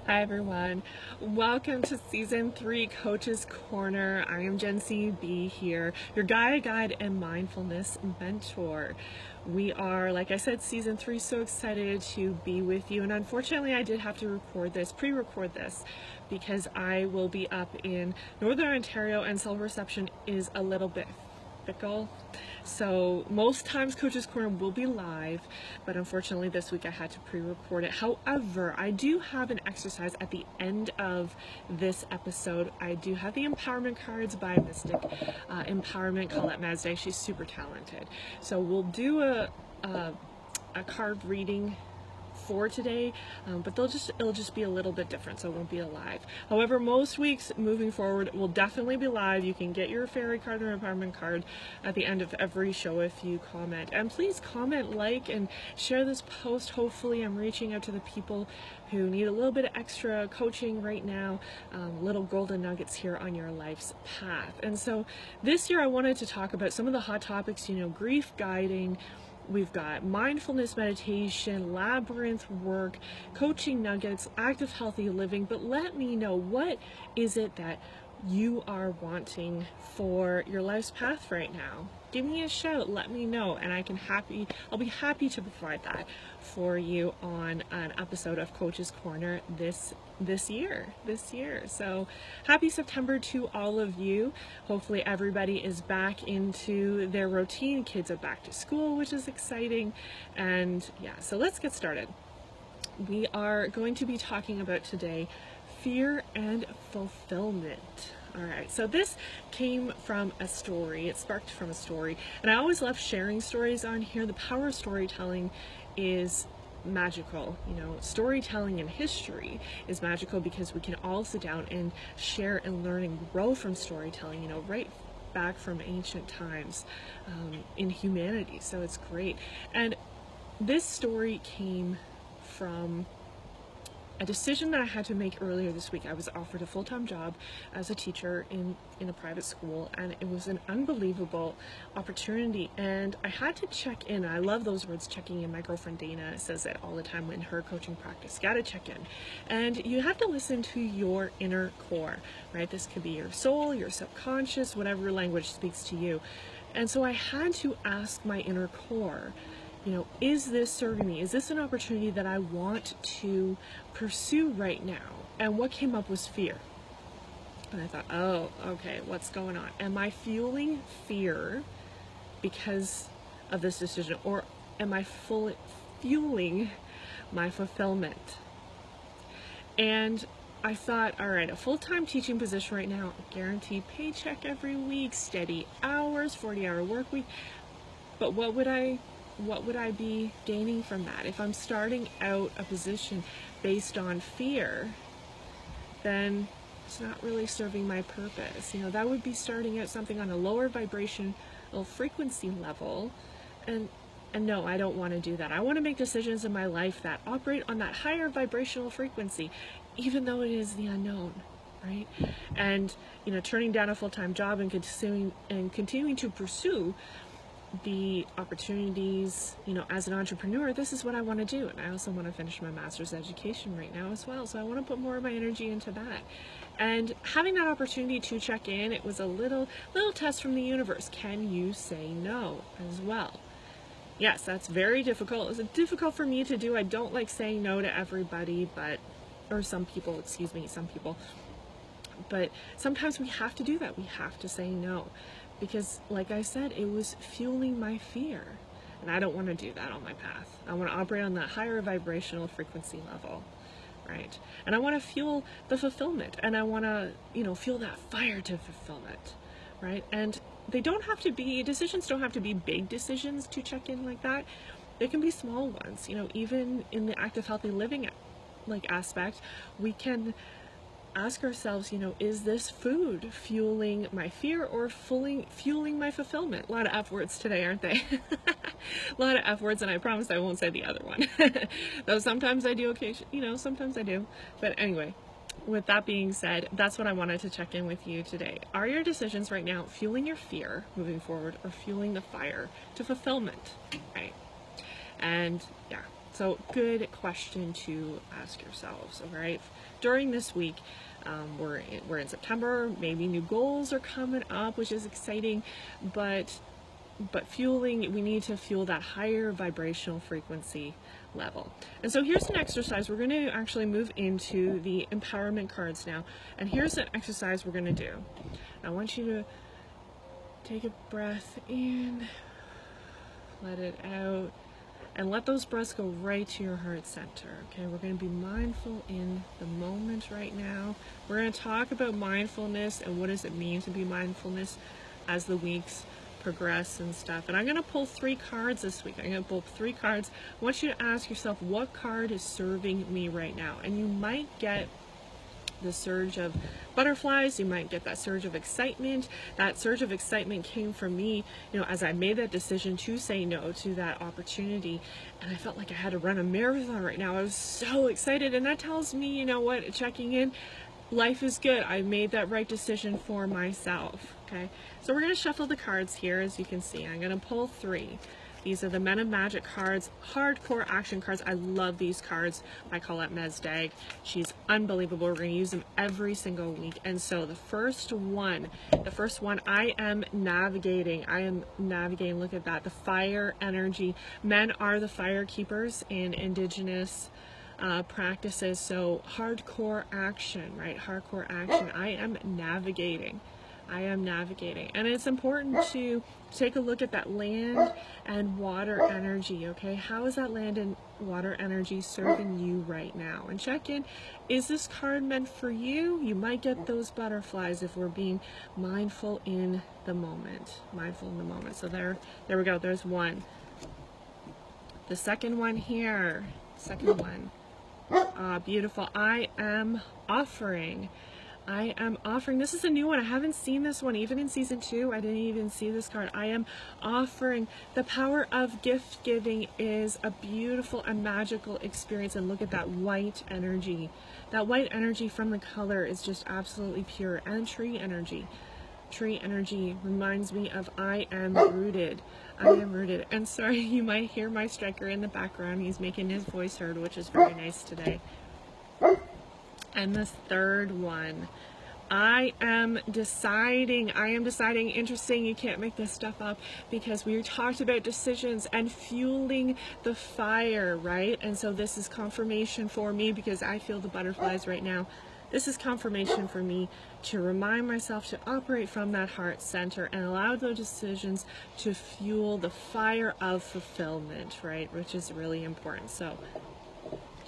Hi everyone, welcome to season 3 Coach's Corner. I am Jen C.B. here, your guide and mindfulness mentor. We are, like I said, season 3, so excited to be with you. And unfortunately, I did have to pre-record this, because I will be up in Northern Ontario and cell reception is a little bit fickle. So most times Coach's Corner will be live, but unfortunately this week I had to pre-record it. However, I do have an exercise at the end of this episode. I do have the empowerment cards by Mystic Empowerment, Colette Mazday. She's super talented. So we'll do a card reading for today, but it'll just be a little bit different, so it won't be live. However, most weeks moving forward will definitely be live. You can get your fairy card or empowerment card at the end of every show if you comment. And please comment, like, and share this post. Hopefully I'm reaching out to the people who need a little bit of extra coaching right now, little golden nuggets here on your life's path. And so this year I wanted to talk about some of the hot topics, grief guiding. We've got mindfulness meditation, labyrinth work, coaching nuggets, active healthy living. But let me know, what is it that you are wanting for your life's path right now? Give me a shout, let me know, and I'll be happy to provide that for you on an episode of Coach's Corner this year. So happy September to all of you. Hopefully everybody is back into their routine. Kids are back to school, which is exciting. And yeah, so let's get started. We are going to be talking about today fear and fulfillment. All right, so this came from a story. It sparked from a story, and I always love sharing stories on here. The power of storytelling is magical. Storytelling in history is magical because we can all sit down and share and learn and grow from storytelling, right back from ancient times in humanity. So it's great. And this story came from a decision that I had to make earlier this week. I was offered a full-time job as a teacher in a private school, and it was an unbelievable opportunity, and I had to check in. I love those words, checking in. My girlfriend Dana says it all the time in her coaching practice. You gotta check in. And you have to listen to your inner core, right? This could be your soul, your subconscious, whatever language speaks to you. And so I had to ask my inner core, is this serving me? Is this an opportunity that I want to pursue right now? And what came up was fear. And I thought, oh, okay, what's going on? Am I fueling fear because of this decision? Or am I fueling my fulfillment? And I thought, all right, a full-time teaching position right now, guaranteed paycheck every week, steady hours, 40-hour work week. But what would I be gaining from that? If I'm starting out a position based on fear, then it's not really serving my purpose. That would be starting out something on a lower vibrational frequency level, and no, I don't want to do that. I want to make decisions in my life that operate on that higher vibrational frequency, even though it is the unknown, right? And turning down a full-time job and continuing to pursue the opportunities, as an entrepreneur, this is what I want to do. And I also want to finish my master's education right now as well. So I want to put more of my energy into that. And having that opportunity to check in, it was a little test from the universe. Can you say no as well? Yes, that's very difficult. It's difficult for me to do. I don't like saying no to everybody, or some people. But sometimes we have to do that. We have to say no. Because, like I said, it was fueling my fear. And I don't want to do that on my path. I want to operate on that higher vibrational frequency level, right? And I want to fuel the fulfillment. And I want to, feel that fire to fulfillment, right? And decisions don't have to be big decisions to check in like that. They can be small ones. Even in the active healthy living aspect, we can ask ourselves, is this food fueling my fear or fueling my fulfillment? A lot of F words today, aren't they? A lot of F words, and I promise I won't say the other one. Though sometimes I do sometimes I do. But anyway, with that being said, that's what I wanted to check in with you today. Are your decisions right now fueling your fear moving forward or fueling the fire to fulfillment, right? And yeah, So good question to ask yourselves. All right, during this week, we're in September. Maybe new goals are coming up, which is exciting, but fueling, we need to fuel that higher vibrational frequency level. And so here's an exercise. We're going to actually move into the empowerment cards now. And here's an exercise we're going to do. I want you to take a breath in, let it out, and let those breaths go right to your heart center. Okay, we're going to be mindful in the moment right now. We're going to talk about mindfulness and what does it mean to be mindfulness as the weeks progress and stuff. And I'm going to pull 3 cards this week. I'm going to pull 3 cards. I want you to ask yourself, what card is serving me right now? And you might get the surge of butterflies. You might get that surge of excitement. That surge of excitement came from me, as I made that decision to say no to that opportunity. And I felt like I had to run a marathon right now. I was so excited. And that tells me, checking in, life is good. I made that right decision for myself. Okay, so we're going to shuffle the cards here. As you can see, I'm going to pull 3. These are the Men of Magic cards, hardcore action cards. I love these cards by Colette Mesdag. She's unbelievable. We're going to use them every single week. And so the first one, I am navigating. Look at that. The fire energy. Men are the fire keepers in Indigenous practices. So hardcore action, right? Hardcore action. I am navigating. And it's important to take a look at that land and water energy, okay? How is that land and water energy serving you right now? And check in, is this card meant for you? You might get those butterflies if we're being mindful in the moment. So there we go. There's one. The second one here. Beautiful. I am offering. This is a new one. I haven't seen this one. Even in season 2, I didn't even see this card. I am offering. The power of gift giving is a beautiful and magical experience. And look at that white energy. That white energy from the color is just absolutely pure. And tree energy. Tree energy reminds me of I am rooted. And sorry, you might hear my striker in the background. He's making his voice heard, which is very nice today. And this third one, I am deciding. Interesting, you can't make this stuff up, because we talked about decisions and fueling the fire, right? And so this is confirmation for me, because I feel the butterflies right now. This is confirmation for me to remind myself to operate from that heart center and allow those decisions to fuel the fire of fulfillment, right? Which is really important. So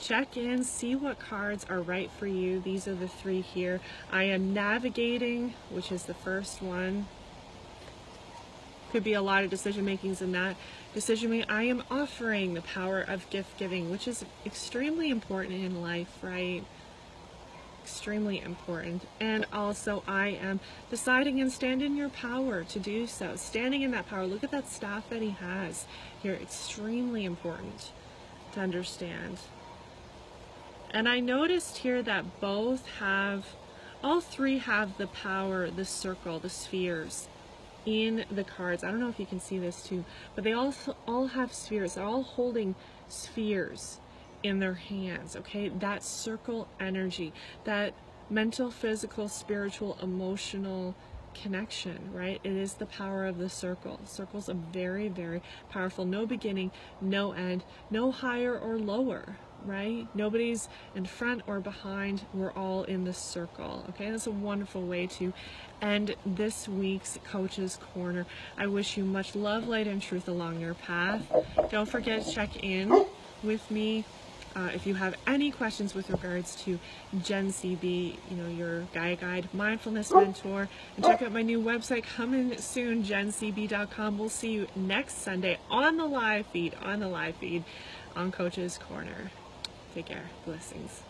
check in, see what cards are right for you. These are the 3 here. I am navigating, which is the first one. Could be a lot of decision makings in that. I am offering, the power of gift giving, which is extremely important in life, right? Extremely important. And also I am deciding and stand in your power to do so. Standing in that power. Look at that staff that he has here. Extremely important to understand. And I noticed here that all 3 have the power, the circle, the spheres in the cards. I don't know if you can see this too, but they all have spheres. They're all holding spheres in their hands, okay? That circle energy, that mental, physical, spiritual, emotional connection, right? It is the power of the circle. Circles are very, very powerful. No beginning, no end, no higher or lower, right? Nobody's in front or behind. We're all in the circle, okay? That's a wonderful way to end this week's Coach's Corner. I wish you much love, light, and truth along your path. Don't forget to check in with me if you have any questions with regards to Gen CB, your Gaia Guide Mindfulness Mentor. And check out my new website coming soon, gencb.com. We'll see you next Sunday on the live feed on Coach's Corner. Take care. Blessings.